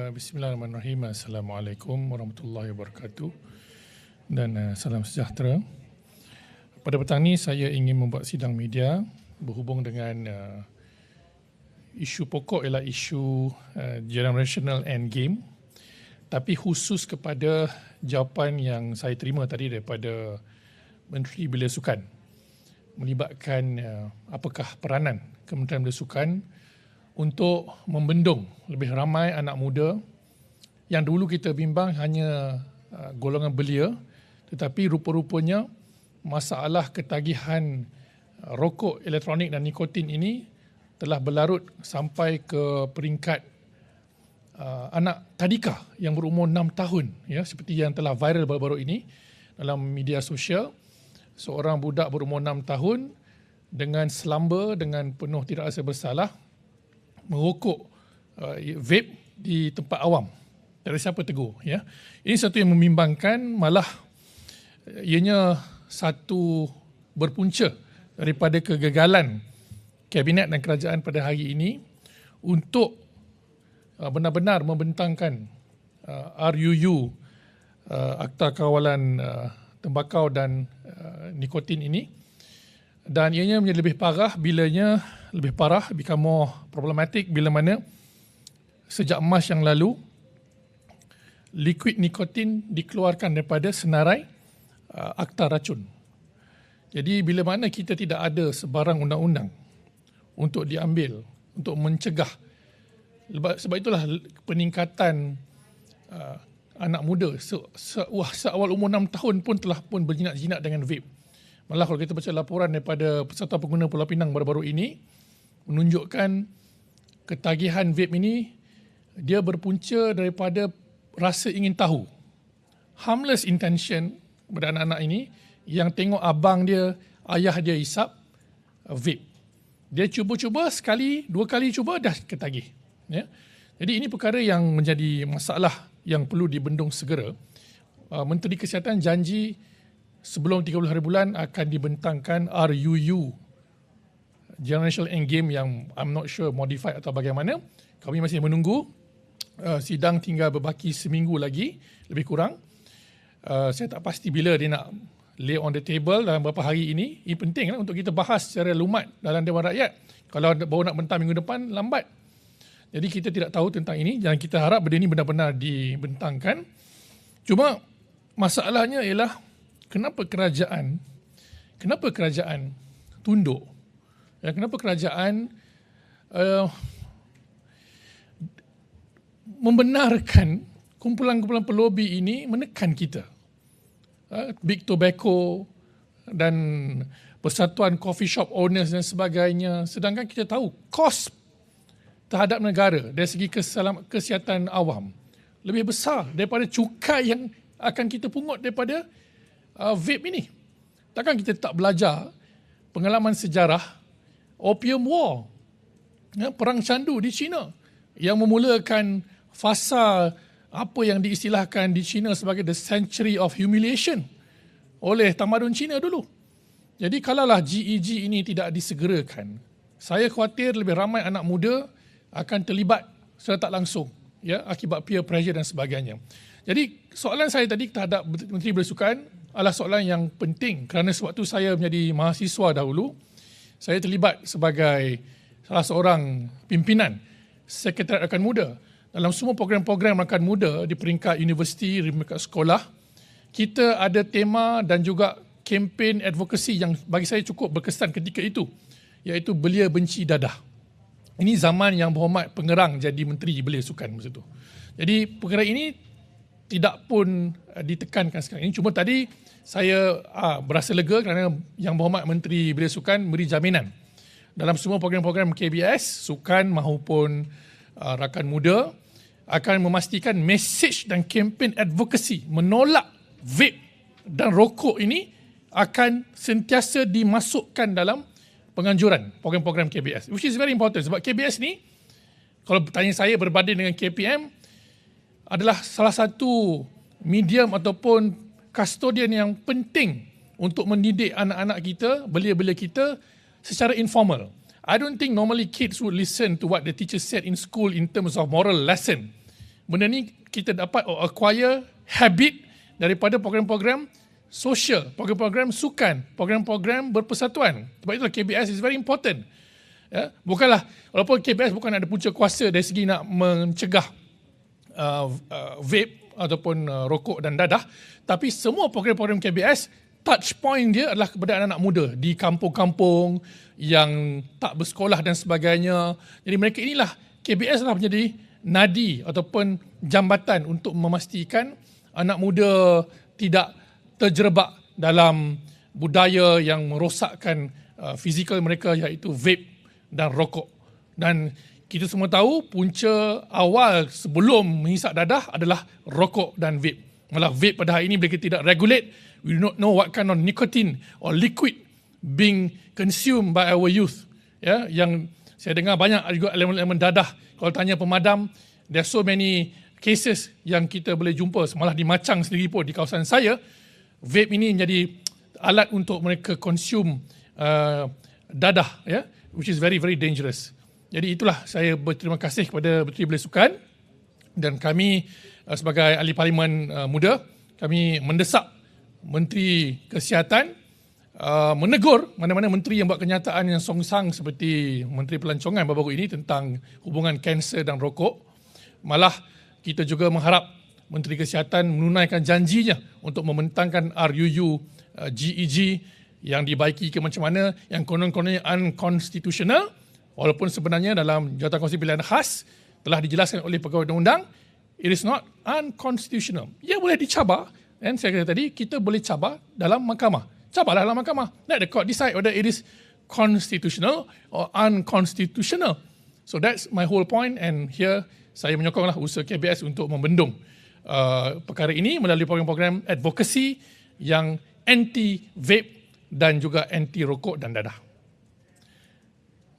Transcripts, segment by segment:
Bismillahirrahmanirrahim. Assalamualaikum warahmatullahi wabarakatuh dan salam sejahtera. Pada petang ini saya ingin membuat sidang media berhubung dengan isu pokok ialah isu generational endgame, tapi khusus kepada jawapan yang saya terima tadi daripada Menteri Belia Sukan melibatkan apakah peranan Kementerian Belia Sukan untuk membendung lebih ramai anak muda yang dulu kita bimbang hanya golongan belia, tetapi rupa-rupanya masalah ketagihan rokok elektronik dan nikotin ini telah berlarut sampai ke peringkat anak tadika yang berumur 6 tahun, ya, seperti yang telah viral baru-baru ini dalam media sosial. Seorang budak berumur 6 tahun dengan selamba, dengan penuh tidak rasa bersalah, merokok vape di tempat awam. Tak ada siapa tegur. Ya. Ini satu yang membimbangkan, malah ianya satu berpunca daripada kegagalan Kabinet dan Kerajaan pada hari ini untuk benar-benar membentangkan RUU, Akta Kawalan Tembakau dan Nikotin ini. Dan ianya menjadi lebih parah, become more problematic bila mana sejak Mac yang lalu, liquid nikotin dikeluarkan daripada senarai Akta Racun. Jadi bila mana kita tidak ada sebarang undang-undang untuk diambil, untuk mencegah, sebab itulah peningkatan anak muda seawal umur 6 tahun pun telah berjinak-jinak dengan vape. Malah kalau kita baca laporan daripada Persatuan Pengguna Pulau Pinang baru-baru ini, menunjukkan ketagihan vape ini, dia berpunca daripada rasa ingin tahu. Harmless intention kepada anak-anak ini yang tengok abang dia, ayah dia hisap vape. Dia cuba-cuba sekali, 2 kali cuba dah ketagih. Ya? Jadi ini perkara yang menjadi masalah yang perlu dibendung segera. Menteri Kesihatan janji sebelum 30 hari bulan akan dibentangkan RUU, Generational Endgame, yang I'm not sure modified atau bagaimana. Kami masih menunggu. Sidang tinggal berbaki seminggu lagi, lebih kurang. Saya tak pasti bila dia nak lay on the table dalam beberapa hari ini. Ini penting untuk kita bahas secara lumat dalam Dewan Rakyat. Kalau baru nak bentang minggu depan, lambat. Jadi kita tidak tahu tentang ini dan kita harap benda ini benar-benar dibentangkan. Cuma masalahnya ialah kenapa kerajaan tunduk? Ya, kenapa kerajaan membenarkan kumpulan-kumpulan pelobi ini menekan kita? Big Tobacco dan Persatuan Coffee Shop Owners dan sebagainya. Sedangkan kita tahu kos terhadap negara dari segi kesihatan awam lebih besar daripada cukai yang akan kita pungut daripada vape ini. Takkan kita tak belajar pengalaman sejarah Opium War, ya, perang candu di China yang memulakan fasa apa yang diistilahkan di China sebagai the century of humiliation oleh tamadun China dulu. Jadi kalaulah GEG ini tidak disegerakan, saya khawatir lebih ramai anak muda akan terlibat secara tak langsung, ya, akibat peer pressure dan sebagainya. Jadi soalan saya tadi terhadap Menteri Belia Sukan adalah soalan yang penting kerana sebab tu saya menjadi mahasiswa dahulu. Saya terlibat sebagai salah seorang pimpinan Sekretariat Rakan Muda. Dalam semua program-program Rakan Muda di peringkat universiti, di peringkat sekolah, kita ada tema dan juga kempen advokasi yang bagi saya cukup berkesan ketika itu, iaitu Belia Benci Dadah. Ini zaman yang Berhormat Pengerang jadi Menteri Belia Sukan masa itu. Jadi perkara ini tidak pun ditekankan sekarang ini. Cuma tadi saya berasa lega kerana Yang Berhormat Menteri Belia Sukan beri jaminan dalam semua program-program KBS, Sukan maupun Rakan Muda akan memastikan mesej dan kempen advokasi menolak vape dan rokok ini akan sentiasa dimasukkan dalam penganjuran program-program KBS, which is very important sebab KBS ni, kalau tanya saya berbanding dengan KPM, adalah salah satu medium ataupun custodian yang penting untuk mendidik anak-anak kita, belia-belia kita secara informal. I don't think normally kids would listen to what the teacher said in school in terms of moral lesson. benda ni kita dapat acquire habit daripada program-program sosial, program-program sukan, program-program berpersatuan. Sebab itulah KBS is very important. Ya, bukanlah, walaupun KBS bukan ada punca kuasa dari segi nak mencegah vape ataupun rokok dan dadah, tapi semua program-program KBS touch point dia adalah kepada anak-anak muda di kampung-kampung yang tak bersekolah dan sebagainya. Jadi mereka inilah, KBS adalah menjadi nadi ataupun jambatan untuk memastikan anak muda tidak terjerabak dalam budaya yang merosakkan fizikal mereka, iaitu vape dan rokok. Dan kita semua tahu punca awal sebelum menghisap dadah adalah rokok dan vape. Malah vape pada hari ini mereka tidak regulate. We do not know what kind of nicotine or liquid being consumed by our youth. Ya, yang saya dengar banyak juga elemen-elemen dadah. Kalau tanya pemadam, there are so many cases yang kita boleh jumpa. Malah di Machang sendiri pun, di kawasan saya, vape ini menjadi alat untuk mereka consume dadah, ya, which is very, very dangerous. Jadi itulah, saya berterima kasih kepada Menteri Belia Sukan dan kami sebagai ahli parlimen muda, kami mendesak Menteri Kesihatan menegur mana-mana menteri yang buat kenyataan yang songsang seperti Menteri Pelancongan baru-baru ini tentang hubungan kanser dan rokok. Malah kita juga mengharap Menteri Kesihatan menunaikan janjinya untuk membentangkan RUU GEG yang dibaiki ke macam mana, yang konon-kononnya unconstitutional, walaupun sebenarnya dalam Jawatankuasa Pilihan Khas telah dijelaskan oleh pegawai undang-undang, it is not unconstitutional. Ia boleh dicabar, dan saya kata tadi, kita boleh cabar dalam mahkamah. Cabarlah dalam mahkamah. Let the court decide whether it is constitutional or unconstitutional. So that's my whole point, and here saya menyokonglah usaha KBS untuk membendung perkara ini melalui program-program advokasi yang anti-vape dan juga anti-rokok dan dadah.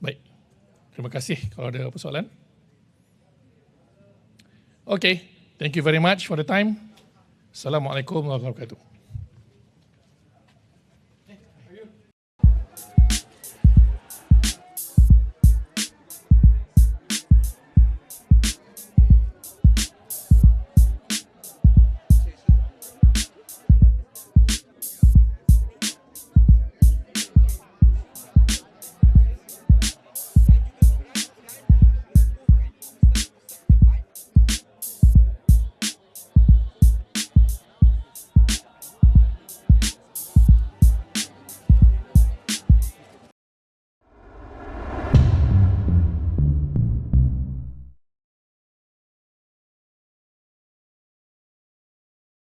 Baik. Terima kasih kalau ada persoalan. Okay. Thank you very much for the time. Assalamualaikum warahmatullahi wabarakatuh.